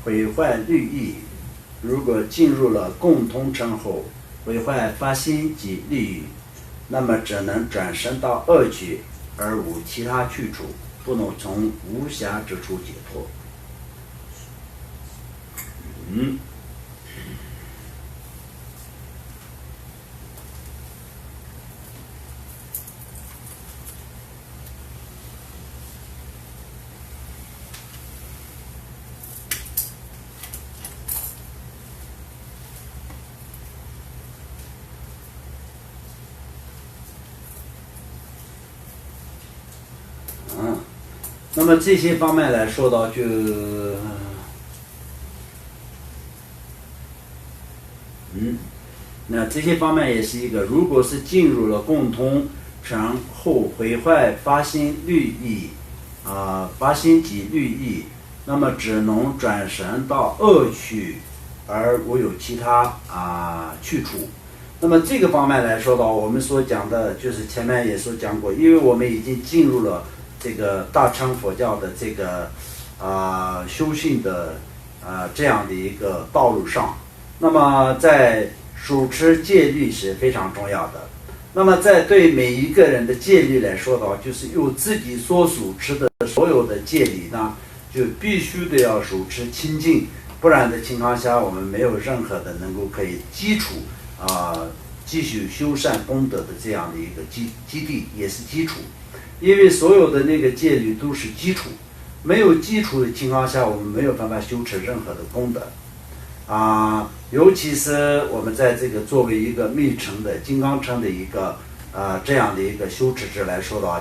毁坏律义。如果进入了共同城后，毁坏发心及律义，那么只能转身到恶趣，而无其他去处，不能从无暇之处解脱。那么这些方面来说到那这些方面也是一个，如果是进入了共同城后毁坏发心律义发心及律义，那么只能转神到恶趣，而无有其他去处。那么这个方面来说到，我们所讲的就是前面也所讲过，因为我们已经进入了这个大乘佛教的这个修行的这样的一个道路上，那么在主持戒律是非常重要的。那么在对每一个人的戒律来说的话，就是有自己所主持的所有的戒律呢，就必须得要主持清净，不然的情况下，我们没有任何的能够可以基础继续修善功德的这样的一个基地，也是基础。因为所有的那个戒律都是基础，没有基础的情况下，我们没有办法修持任何的功德尤其是我们在这个作为一个密乘的金刚乘的一个这样的一个修持者来说的话，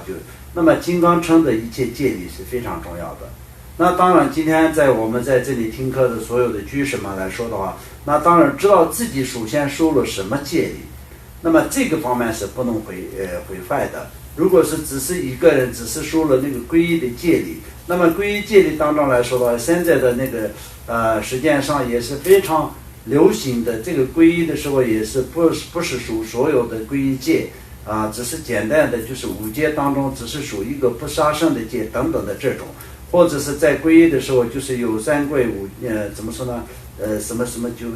那么金刚乘的一切戒律是非常重要的。那当然今天我们在这里听课的所有的居士们来说的话，那当然知道自己首先受了什么戒律，那么这个方面是不能毁坏的。如果是只是一个人只是受了那个皈依的戒律，那么皈依戒律当中来说的话，现在的那个实践上也是非常流行的，这个皈依的时候也是不是属所有的皈依戒只是简单的就是五戒当中只是属一个不杀生的戒等等的这种，或者是在皈依的时候就是有三跪怎么说呢什么三跪九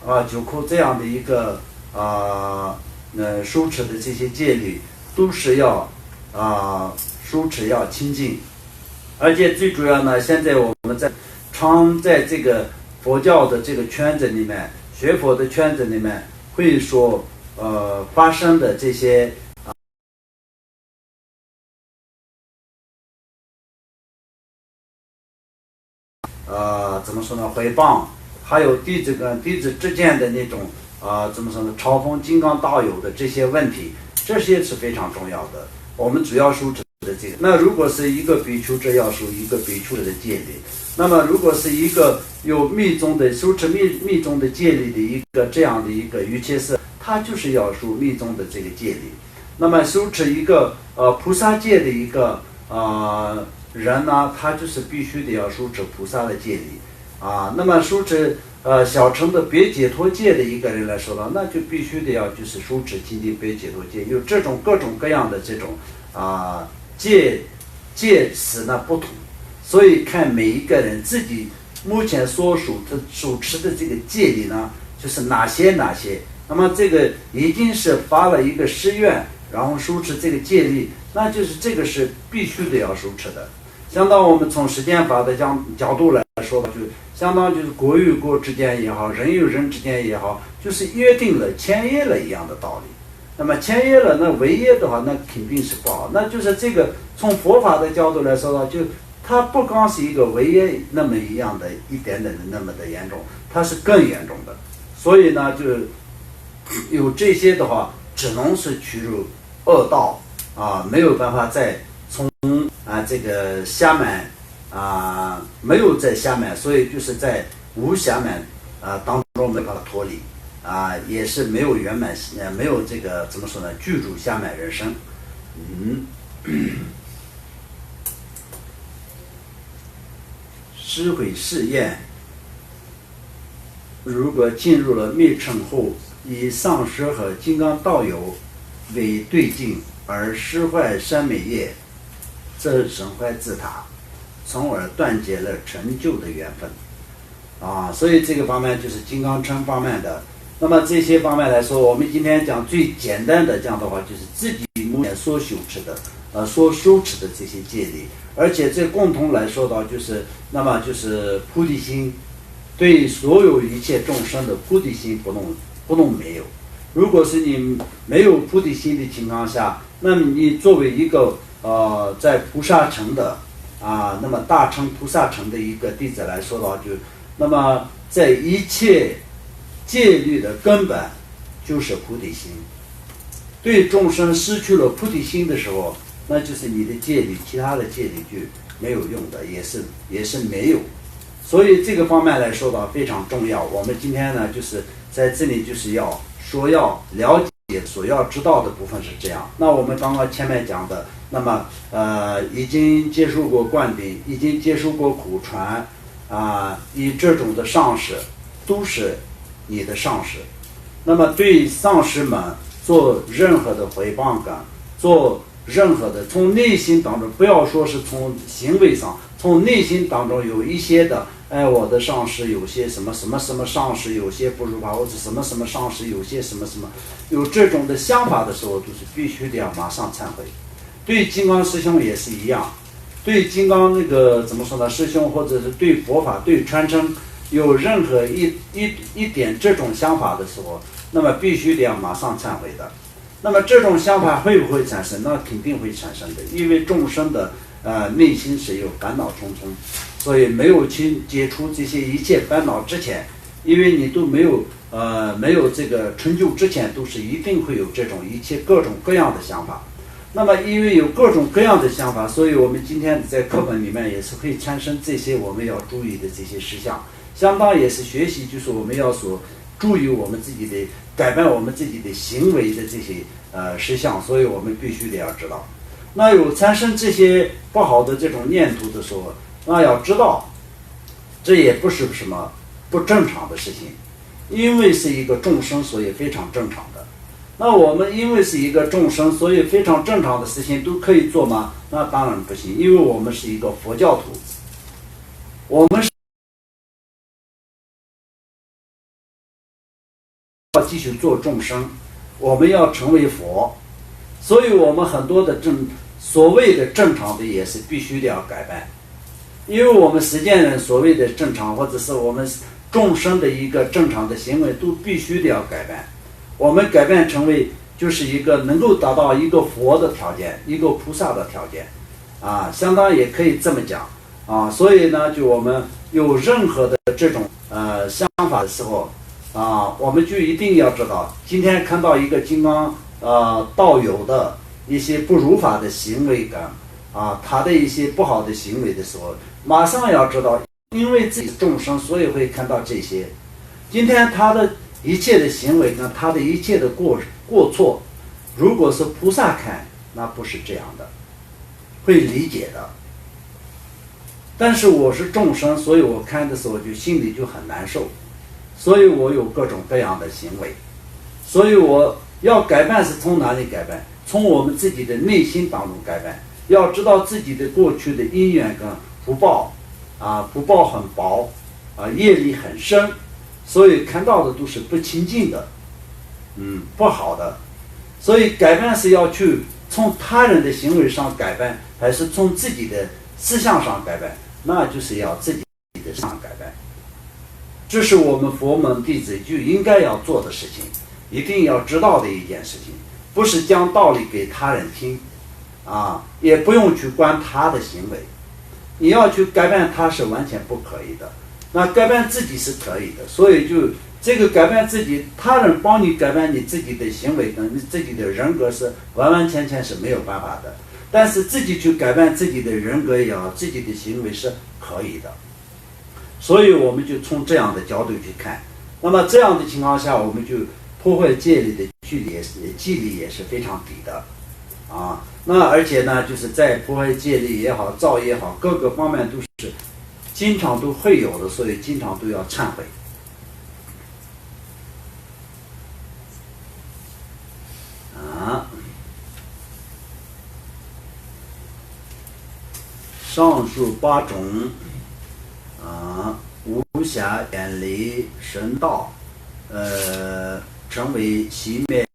叩九叩这样的一个修持的这些戒律都是要修持要清净。而且最主要呢，现在我们在这个佛教的这个圈子里面，学佛的圈子里面会说发生的这些怎么说呢诽谤，还有弟子跟弟子之间的那种怎么说呢嘲讽金刚大有的这些问题，这些是非常重要的。我们主要修持的这个，那如果是一个比丘，这要守一个比丘的戒律；那么如果是一个有密宗的修持密宗的戒律的一个这样的一个瑜伽师，他就是要守密宗的这个戒律。那么修持一个菩萨戒的一个人呢，他就是必须得要修持菩萨的戒律那么修持小乘的别解脱戒的一个人来说呢，那就必须得要就是修持清净别解脱戒，有这种各种各样的这种戒词呢不同，所以看每一个人自己目前所手持的这个戒律呢，就是哪些，那么这个已经是发了一个誓愿，然后修持这个戒律，那就是这个是必须得要修持的。相当我们从实践法的角度来说，就相当就是国与国之间也好，人与人之间也好，就是约定了签约了一样的道理。那么签约了，那违约的话，那肯定是不好。那就是这个从佛法的角度来说呢，就它不光是一个违约那么一样的一点点的那么的严重，它是更严重的。所以呢，就有这些的话，只能是取入恶道没有办法再从这个暇满没有在暇满，所以就是在无暇满当中没办法脱离也是没有圆满没有这个怎么说呢具足暇满人生。施毁试验，如果进入了密乘后，以上师和金刚道友为对境而施坏三昧业，则损坏自他，从而断绝了成就的缘分。所以这个方面就是金刚乘方面的。那么这些方面来说，我们今天讲最简单的这样的话，就是自己目前所修持的这些戒律，而且这共同来说到就是，那么就是菩提心，对所有一切众生的菩提心不能没有。如果是你没有菩提心的情况下，那么你作为一个在菩萨城的那么大乘菩萨城的一个弟子来说的话，那么在一切戒律的根本就是菩提心。对众生失去了菩提心的时候，那就是你的戒律，其他的戒律就没有用的，也是没有。所以这个方面来说的非常重要。我们今天呢，就是在这里就是要了解所要知道的部分是这样。那我们刚刚前面讲的，那么已经接触过灌顶，已经接触过苦传以这种的上师都是你的上师。那么对上师们做任何的回谤感，做任何的从内心当中，不要说是从行为上，从内心当中有一些的，我的上师有些什么什么什么上师有些不如法，或者什么什么上师有些什么什么，有这种的想法的时候，都是必须的要马上忏悔。对金刚师兄也是一样，对金刚那个怎么说呢，师兄或者是对佛法对传承有任何一点这种想法的时候，那么必须得要马上忏悔的。那么这种想法会不会产生？那肯定会产生的，因为众生的内心是有烦恼重重，所以没有去解除这些一切烦恼之前，因为你都没有这个成就之前，都是一定会有这种一切各种各样的想法。那么因为有各种各样的想法，所以我们今天在课本里面也是会产生这些我们要注意的这些事项，相当也是学习，就是我们要所注意我们自己的改变我们自己的行为的这些事项，所以我们必须得要知道。那有产生这些不好的这种念头的时候，那要知道这也不是什么不正常的事情，因为是一个众生，所以非常正常的。那我们因为是一个众生，所以非常正常的事情都可以做吗？那当然不行，因为我们是一个佛教徒，我们是要继续做众生，我们要成为佛，所以我们很多的所谓的正常的也是必须得要改变，因为我们实践人所谓的正常，或者是我们众生的一个正常的行为都必须得要改变。我们改变成为就是一个能够达到一个佛的条件，一个菩萨的条件相当也可以这么讲所以呢，就我们有任何的这种想法的时候我们就一定要知道，今天看到一个金刚道友的一些不如法的行为感他的一些不好的行为的时候，马上要知道，因为自己众生，所以会看到这些。今天他的一切的行为跟他的一切的过错，如果是菩萨看，那不是这样的，会理解的。但是我是众生，所以我看的时候就心里就很难受，所以我有各种各样的行为。所以我要改变是从哪里改变？从我们自己的内心当中改变。要知道自己的过去的因缘跟福报福报很薄业力很深，所以看到的都是不清净的不好的。所以改变是要去从他人的行为上改变，还是从自己的思想上改变？那就是要自己的思想改变。这是我们佛门弟子就应该要做的事情，一定要知道的一件事情，不是讲道理给他人听也不用去管他的行为，你要去改变他是完全不可以的。那改变自己是可以的，所以就这个改变自己，他人帮你改变你自己的行为跟你自己的人格是完完全全是没有办法的，但是自己去改变自己的人格也好，自己的行为是可以的。所以我们就从这样的角度去看，那么这样的情况下，我们就破坏戒律的纪律也是非常低的那而且呢，就是在破坏戒律也好，造也好，各个方面都是经常都会有的，所以经常都要忏悔上述8种无暇远离神道，成为熄灭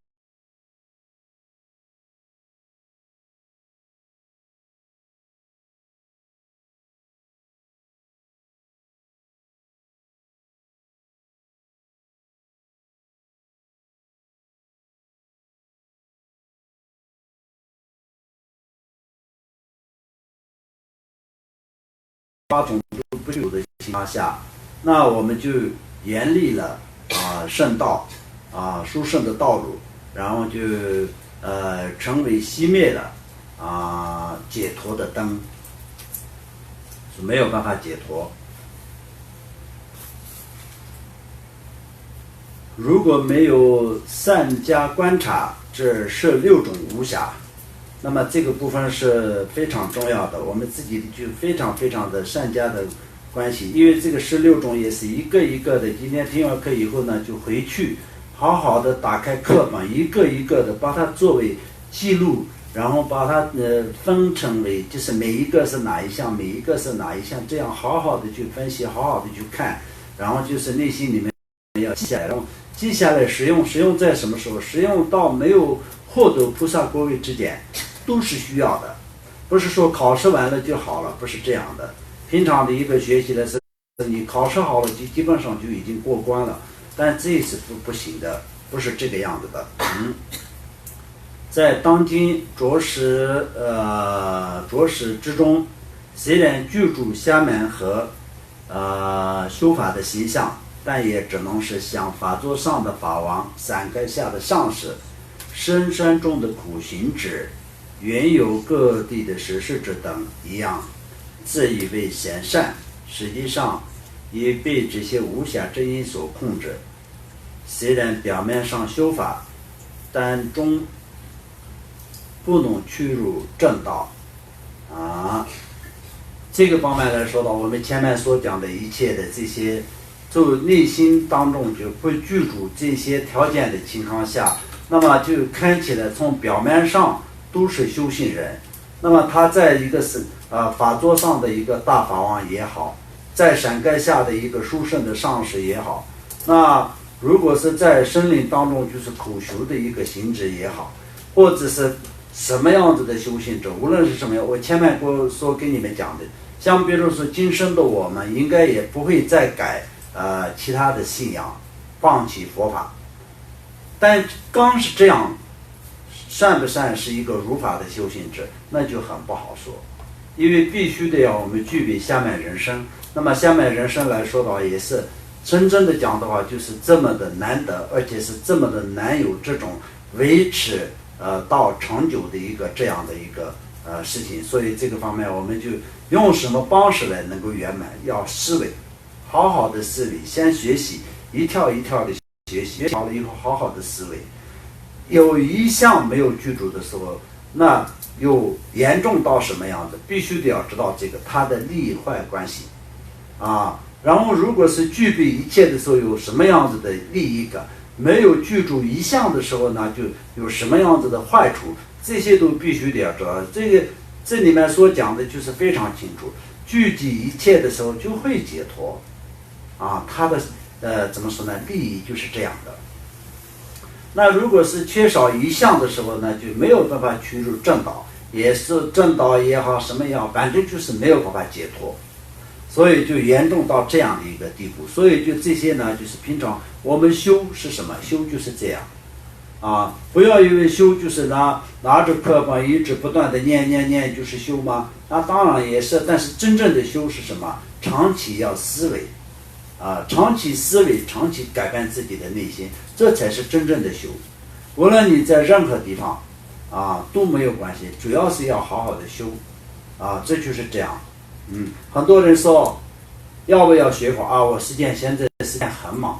8种都不具有的情况下，那我们就严厉了圣道殊胜的道路，然后就成为熄灭了解脱的灯，是没有办法解脱。如果没有善加观察这16种无暇，那么这个部分是非常重要的，我们自己就非常非常的善加的关系，因为这个16种也是一个一个的。今天听完课以后呢，就回去好好的打开课本，一个一个的把它作为记录，然后把它分成为就是每一个是哪一项，每一个是哪一项，这样好好的去分析，好好的去看，然后就是内心里面要记下来，然后记下来使用。使用在什么时候？使用到没有获得菩萨果位之间都是需要的，不是说考试完了就好了，不是这样的。平常的一个学习的是你考试好了基本上就已经过关了，但这是不行的，不是这个样子的。在当今着实之中，虽然居住下面和修法的形象，但也只能是像法座上的法王、伞盖下的上士、深山中的苦行者、原有各地的实事者等一样，自以为贤善，实际上也被这些无暇之因所控制。虽然表面上修法，但终不能趋入正道这个方面来说的，我们前面所讲的一切的这些，就内心当中就不具足这些条件的情况下，那么就看起来从表面上都是修行人。那么他在一个是法座上的一个大法王也好，在伞盖下的一个殊胜的上士也好，那如果是在森林当中就是苦修的一个行者也好，或者是什么样子的修行者，无论是什么样，我前面所跟你们讲的，像比如说今生的我们应该也不会再改其他的信仰，放弃佛法。但刚是这样，善不善是一个如法的修行者，那就很不好说，因为必须得要我们具备下面人生。那么下面人生来说的话，也是真正的讲的话，就是这么的难得，而且是这么的难有这种维持到长久的一个这样的一个事情。所以这个方面我们就用什么方式来能够圆满？要思维，好好的思维，先学习，一跳一跳的学习，学好了以后好好的思维。有一项没有具足的时候，那又严重到什么样子？必须得要知道这个它的利益坏关系然后如果是具备一切的时候，有什么样子的利益感？没有具足一项的时候呢，就有什么样子的坏处？这些都必须得要知道。这里面所讲的就是非常清楚，具足一切的时候就会解脱它的怎么说呢？利益就是这样的。那如果是缺少一项的时候呢，就没有办法趋入正道，也是正道也好，什么也好，反正就是没有办法解脱，所以就严重到这样的一个地步。所以就这些呢，就是平常我们修是什么？修就是这样不要以为修就是拿着课本一直不断的念就是修吗？那当然也是，但是真正的修是什么？长期要思维长期思维，长期改变自己的内心，这才是真正的修。无论你在任何地方都没有关系，主要是要好好的修这就是这样。很多人说要不要学法我现在时间很忙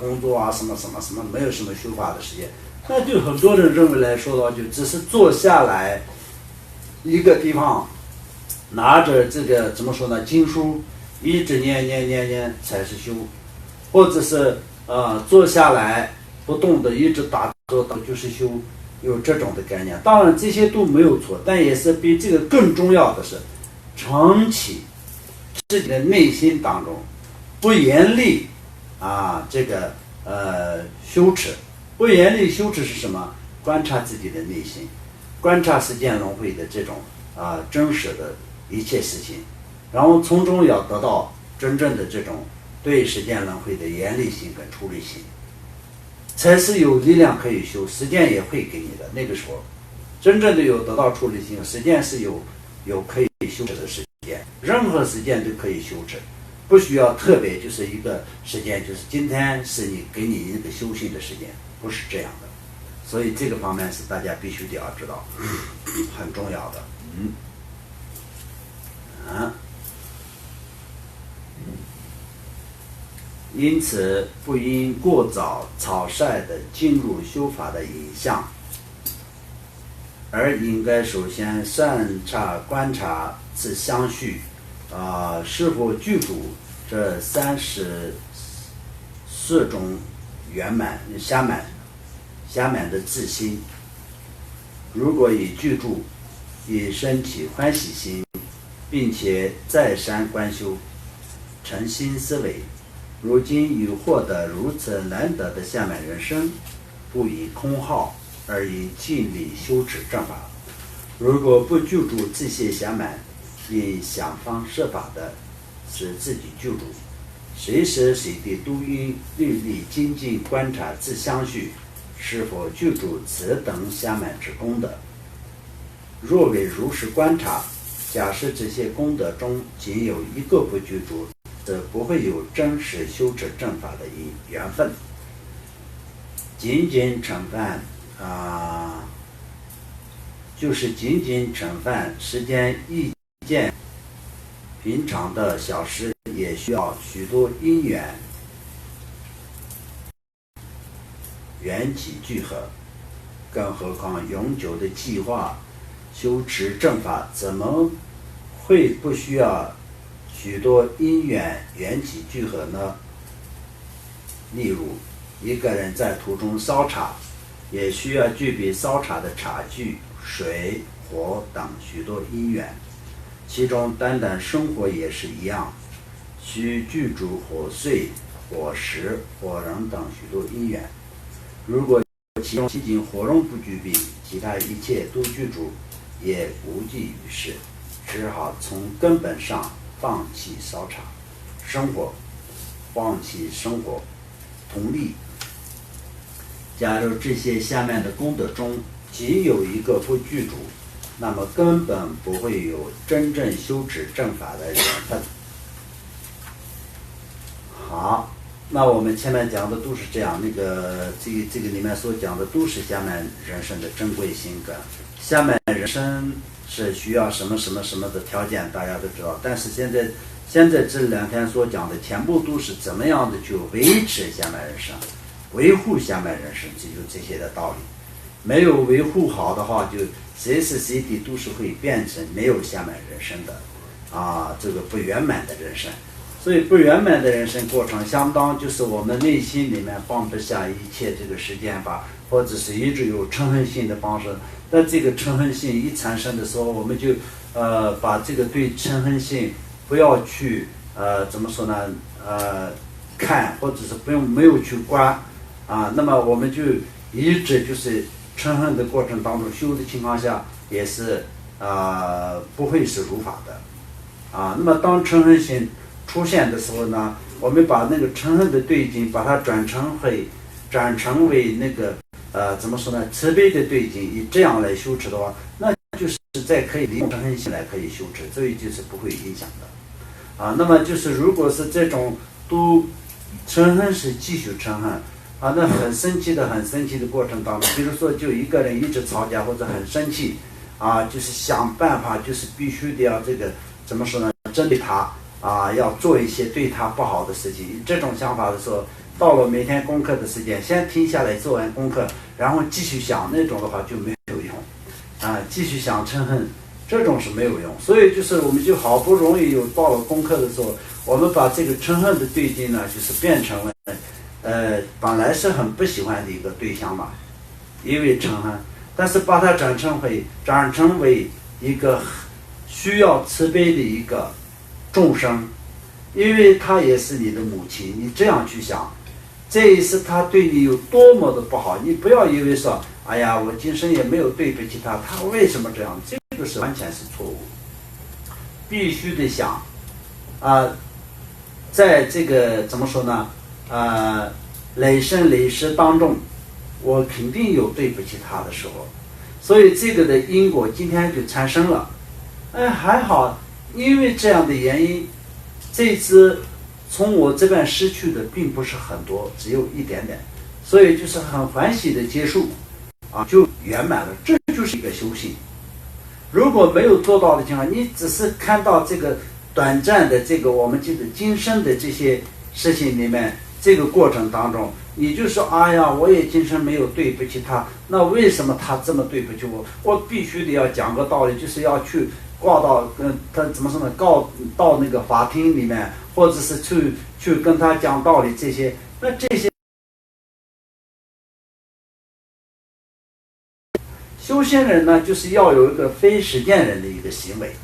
工作什么什么什么，没有什么修法的时间。那就很多人认为来说的话，就只是坐下来一个地方，拿着这个怎么说呢，经书一直念才是修，或者是坐下来不动的一直打坐就是修，有这种的概念。当然这些都没有错，但也是比这个更重要的是长期自己的内心当中，不严厉羞耻。不严厉羞耻是什么？观察自己的内心，观察世间轮回的这种真实的一切事情，然后从中要得到真正的这种对世间轮回的严厉心跟处理心，才是有力量可以修。时间也会给你的，那个时候真正的有得到处理心，时间是有可以修持的时间，任何时间都可以修持，不需要特别就是一个时间，就是今天是你给你一个修行的时间，不是这样的。所以这个方面是大家必须得要知道，很重要的。因此不应过早草率的进入修法的影响，而应该首先善察观察自相续是否具足这34种圆满暇满的自心。如果已具足，以身体欢喜心，并且再三观修，诚心思维，如今已获得如此难得的暇满人生，不以空耗，而应尽力修持正法。如果不具足这些暇满，应想方设法的使自己具足，随时随地都应律例精进观察自相续是否具足此等暇满之功德。若为如实观察，假设这些功德中仅有一个不具足，则不会有真实修持正法的缘分。仅仅盛饭就是仅仅盛饭，时间一件平常的小事，也需要许多因缘起聚合，更何况永久的计划修持正法，怎么会不需要许多因缘起聚合呢？例如一个人在途中烧茶，也需要具备烧茶的茶具、水、火等许多因缘，其中单单生活也是一样，需具足火水、火石、火人等许多因缘。如果其中仅火龙不具备，其他一切都具足，也无济于事，只好从根本上放弃烧茶生活，放弃生活。同理，假如这些下面的功德中仅有一个不具足，那么根本不会有真正修持正法的缘分。好，那我们前面讲的都是这样，这个里面所讲的都是下面人生的珍贵性格。下面人生是需要什么的条件，大家都知道。但是现在这2天所讲的全部都是怎么样的去维持下面人生，维护下面人生，就这些的道理。没有维护好的话，就随时随地都是会变成没有下面人生的这个不圆满的人生。所以不圆满的人生过程，相当就是我们内心里面放不下一切这个世间法，或者是一直有嗔恨心的方式。那这个嗔恨心一产生的时候，我们就把这个对嗔恨心不要去怎么说呢看，或者是没有去观那么我们就一直就是嗔恨的过程当中修的情况下，也是不会是如法的那么当嗔恨心出现的时候呢，我们把那个嗔恨的对境，把它转成为那个怎么说呢，慈悲的对境，以这样来修持的话，那就是在可以利用嗔恨心来可以修持，所以就是不会影响的那么就是如果是这种都嗔恨是继续嗔恨那很生气的过程当中，比如说就一个人一直吵架或者很生气就是想办法，就是必须得要这个怎么说呢，针对他要做一些对他不好的事情。这种想法的时候，到了每天功课的时间，先停下来做完功课，然后继续想，那种的话就没有用继续想嗔恨，这种是没有用。所以就是我们就好不容易有到了功课的时候，我们把这个嗔恨的对境呢，就是变成了本来是很不喜欢的一个对象嘛，因为嗔恨，但是把它转成为一个需要慈悲的一个众生，因为他也是你的母亲。你这样去想，这一次他对你有多么的不好，你不要以为说，哎呀，我今生也没有对不起他，他为什么这样？这个是完全是错误。必须得想，在这个怎么说呢？累生累世当中，我肯定有对不起他的时候，所以这个的因果今天就产生了。还好，因为这样的原因，这次从我这边失去的并不是很多，只有一点点，所以就是很欢喜的结束，就圆满了。这就是一个修行。如果没有做到的情况，你只是看到这个短暂的这个我们就是今生的这些事情里面，这个过程当中，你就说，哎呀，我也今生没有对不起他，那为什么他这么对不起我？我必须得要讲个道理，就是要去告到他怎么说呢？告到那个法庭里面，或者是去跟他讲道理这些，那这些。修仙人呢，就是要有一个非实践人的一个行为。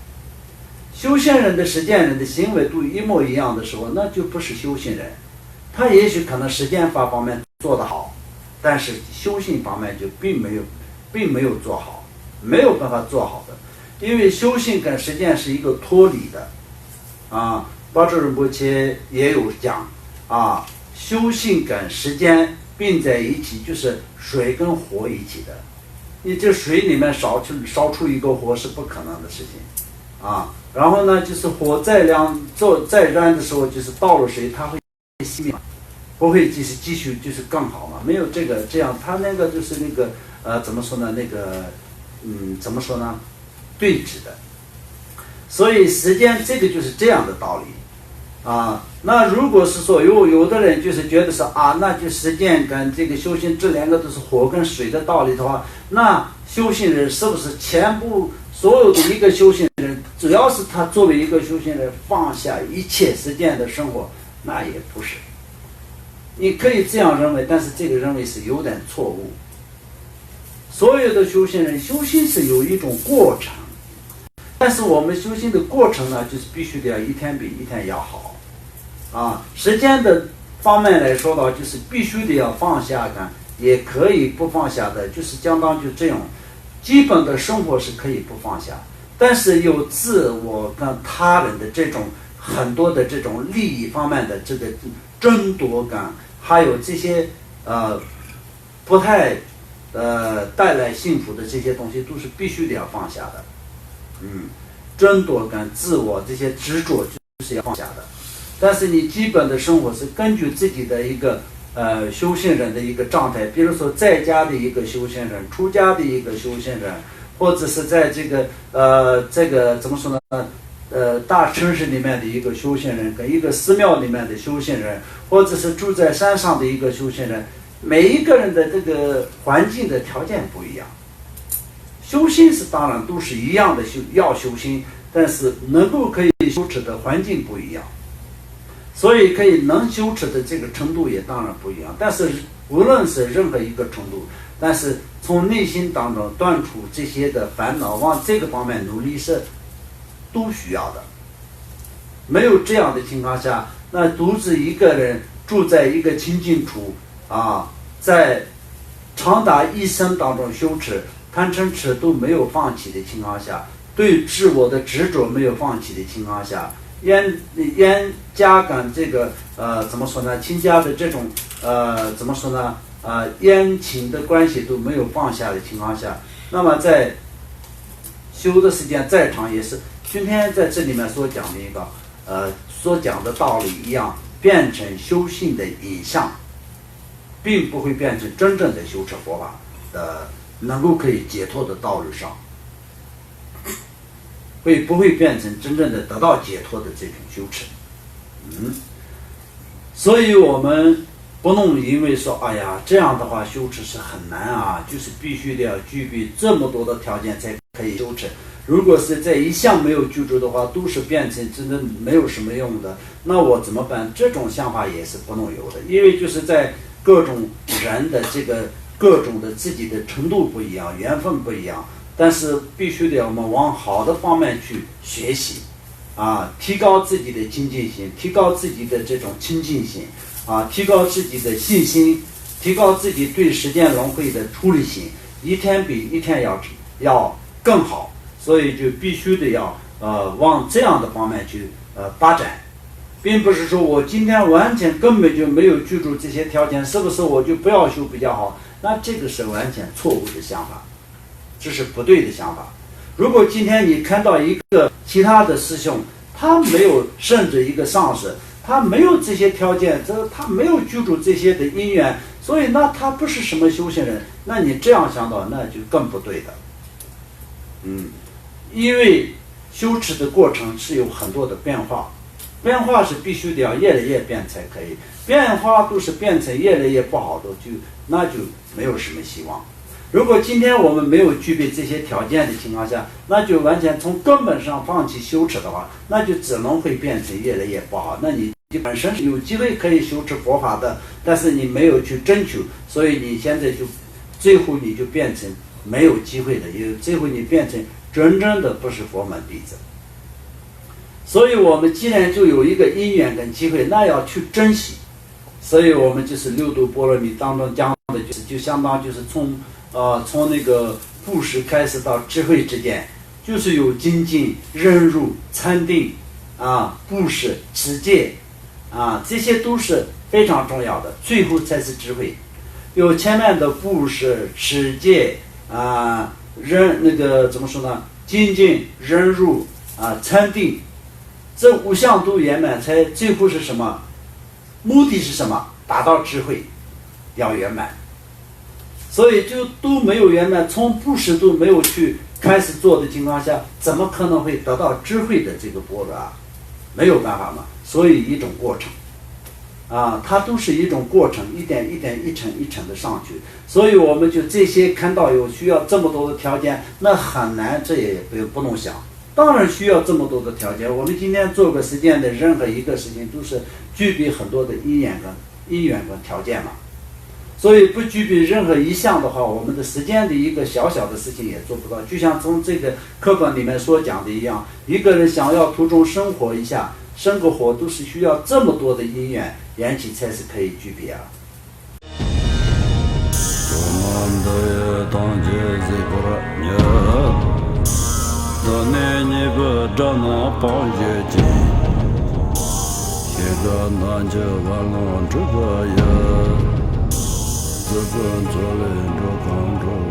修仙人的实践人的行为都一模一样的时候，那就不是修行人。他也许可能实践法方面做得好，但是修行方面就并没有做好，没有办法做好的。因为修行跟实践是一个脱离的。巴智仁波切也有讲，修行跟实践并在一起，就是水跟火一起的。你这水里面烧出一个火是不可能的事情，然后呢，就是火再燃的时候，就是倒了水，它会熄灭，不会继续就是更好嘛？没有这样，它那个就是那个怎么说呢？那个怎么说呢？对峙的。所以时间这个就是这样的道理。那如果是说有的人就是觉得是那就实践跟这个修行这两个都是火跟水的道理的话，那修行人是不是全部所有的一个修行人，只要是他作为一个修行人放下一切实践的生活，那也不是。你可以这样认为，但是这个认为是有点错误。所有的修行人修行是有一种过程，但是我们修行的过程呢，就是必须得要一天比一天要好。时间的方面来说呢，就是必须得要放下感，也可以不放下的，就是相当就这种基本的生活是可以不放下，但是有自我跟他人的这种很多的这种利益方面的这个争夺感，还有这些不太带来幸福的这些东西，都是必须得要放下的。争夺感、自我这些执着就是要放下的。但是你基本的生活是根据自己的一个修行人的一个状态，比如说在家的一个修行人，出家的一个修行人，或者是在这个怎么说呢？大城市里面的一个修行人，跟一个寺庙里面的修行人，或者是住在山上的一个修行人，每一个人的这个环境的条件不一样。修行是当然都是一样的要修行，但是可以修持的环境不一样。所以能修持的这个程度也当然不一样，但是无论是任何一个程度，但是从内心当中断除这些的烦恼，往这个方面努力是都需要的。没有这样的情况下，那独自一个人住在一个清净处在长达一生当中修持贪嗔痴都没有放弃的情况下，对自我的执着没有放弃的情况下，冤家跟这个怎么说呢？亲家的这种怎么说呢？冤情的关系都没有放下的情况下，那么在修的时间再长，也是今天在这里面所讲的一个所讲的道理一样，变成修行的影像，并不会变成真正的修持佛法的能够可以解脱的道路上。不会变成真正的得到解脱的这种修持。所以我们不能因为说哎呀这样的话修持是很难就是必须得要具备这么多的条件才可以修持。如果是在一项没有具足的话，都是变成真的没有什么用的，那我怎么办？这种想法也是不能有的，因为就是在各种人的这个各种的自己的程度不一样，缘分不一样。但是必须得我们往好的方面去学习，提高自己的精进心，提高自己的这种亲近心，提高自己的信心，提高自己对时间轮回的处理心，一天比一天要更好，所以就必须得要往这样的方面去发展，并不是说我今天完全根本就没有居住这些条件，是不是我就不要修比较好？那这个是完全错误的想法，这是不对的想法。如果今天你看到一个其他的师兄，他没有甚至一个上师，他没有这些条件，他没有居住这些的因缘，所以那他不是什么修行人，那你这样想到那就更不对的。因为修持的过程是有很多的变化，变化是必须得要越来越变才可以，变化都是变成越来越不好的，那就没有什么希望。如果今天我们没有具备这些条件的情况下，那就完全从根本上放弃修持的话，那就只能会变成越来越不好。那你本身是有机会可以修持佛法的，但是你没有去争取，所以你现在就最后你就变成没有机会的，最后你变成真正的不是佛门弟子。所以我们既然就有一个因缘跟机会，那要去珍惜。所以我们就是六度波罗蜜当中讲的，就相当就是从那个布施开始到智慧之间，就是有精进、忍辱、禅定布施、持戒这些都是非常重要的，最后才是智慧。有前面的布施、持戒怎么说呢？精进、忍辱禅定，这五项都圆满，才最后是什么？目的是什么？达到智慧，要圆满。所以就都没有圆满，从布施都没有去开始做的情况下，怎么可能会得到智慧的这个般若没有办法嘛。所以一种过程它都是一种过程，一点一点一层一层的上去。所以我们就这些看到有需要这么多的条件，那很难，这也不能想。当然需要这么多的条件，我们今天做个实践的任何一个事情都是具备很多的因缘跟条件嘛。所以不具备任何一项的话，我们的实践的一个小小的事情也做不到。就像从这个课本里面所讲的一样，一个人想要途中生活一下，生个火都是需要这么多的因缘缘起才是可以具备自尊做人着光着我